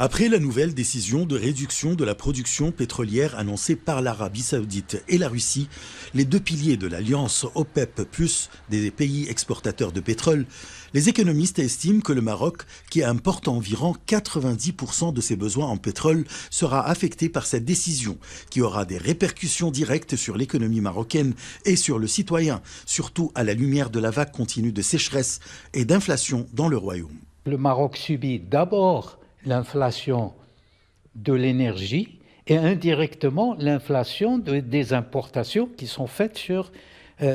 Après la nouvelle décision de réduction de la production pétrolière annoncée par l'Arabie Saoudite et la Russie, les deux piliers de l'alliance OPEP+, des pays exportateurs de pétrole, les économistes estiment que le Maroc, qui importe environ 90% de ses besoins en pétrole, sera affecté par cette décision, qui aura des répercussions directes sur l'économie marocaine et sur le citoyen, surtout à la lumière de la vague continue de sécheresse et d'inflation dans le royaume. Le Maroc subit d'abord l'inflation de l'énergie et indirectement l'inflation des importations qui sont faites sur des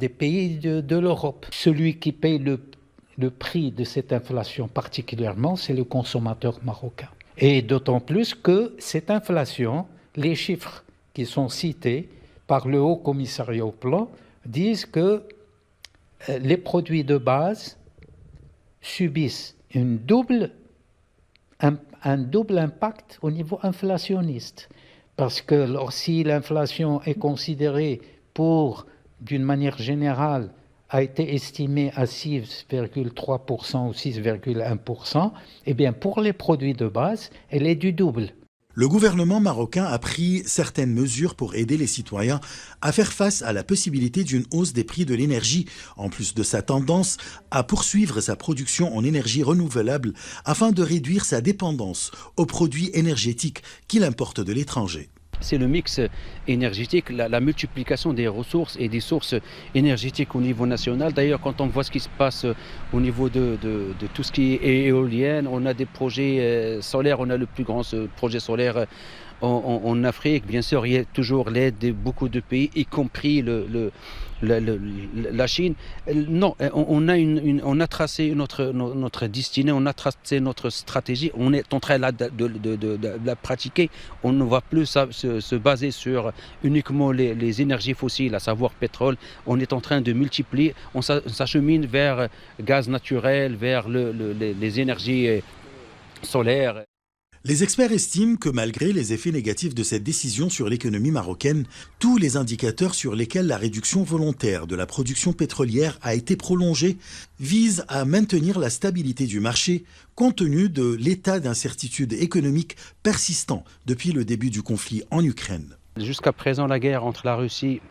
pays de l'Europe. Celui qui paye le prix de cette inflation particulièrement, c'est le consommateur marocain. Et d'autant plus que cette inflation, les chiffres qui sont cités par le Haut Commissariat au Plan disent que les produits de base subissent un double impact au niveau inflationniste. Parce que si l'inflation est considérée d'une manière générale, a été estimée à 6,3% ou 6,1%, eh bien pour les produits de base, elle est du double. Le gouvernement marocain a pris certaines mesures pour aider les citoyens à faire face à la possibilité d'une hausse des prix de l'énergie, en plus de sa tendance à poursuivre sa production en énergie renouvelable afin de réduire sa dépendance aux produits énergétiques qu'il importe de l'étranger. C'est le mix énergétique, la multiplication des ressources et des sources énergétiques au niveau national. D'ailleurs, quand on voit ce qui se passe au niveau de tout ce qui est éolienne, on a des projets solaires, on a le plus grand projet solaire en Afrique. Bien sûr, il y a toujours l'aide de beaucoup de pays, y compris la Chine. Non, on a tracé notre destinée, on a tracé notre stratégie, on est en train de la pratiquer. On ne va plus se baser sur uniquement les énergies fossiles, à savoir pétrole. On est en train de multiplier, on s'achemine vers gaz naturel, vers les énergies solaires. Les experts estiment que malgré les effets négatifs de cette décision sur l'économie marocaine, tous les indicateurs sur lesquels la réduction volontaire de la production pétrolière a été prolongée visent à maintenir la stabilité du marché compte tenu de l'état d'incertitude économique persistant depuis le début du conflit en Ukraine. Jusqu'à présent, la guerre entre la Russie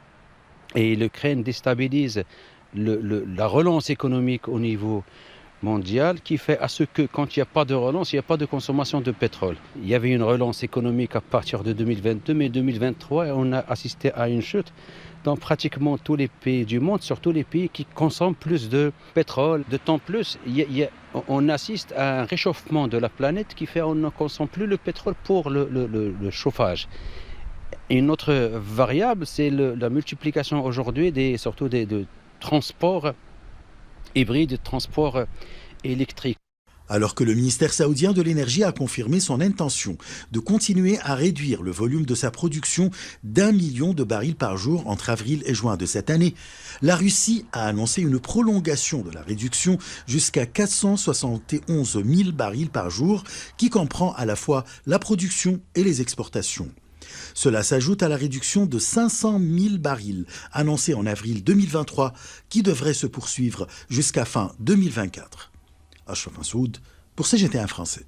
et l'Ukraine déstabilise la relance économique au niveau mondial, qui fait à ce que quand il n'y a pas de relance, il n'y a pas de consommation de pétrole. Il y avait une relance économique à partir de 2022, mais 2023, on a assisté à une chute dans pratiquement tous les pays du monde, surtout les pays qui consomment plus de pétrole. D'autant plus, on assiste à un réchauffement de la planète qui fait qu'on ne consomme plus le pétrole pour le chauffage. Une autre variable, c'est la multiplication aujourd'hui surtout de transports hybride, transport électrique. Alors que le ministère saoudien de l'énergie a confirmé son intention de continuer à réduire le volume de sa production d'1 million de barils par jour entre avril et juin de cette année, la Russie a annoncé une prolongation de la réduction jusqu'à 471 000 barils par jour, qui comprend à la fois la production et les exportations. Cela s'ajoute à la réduction de 500 000 barils annoncée en avril 2023 qui devrait se poursuivre jusqu'à fin 2024. Achraf Massoud pour CGT1 français.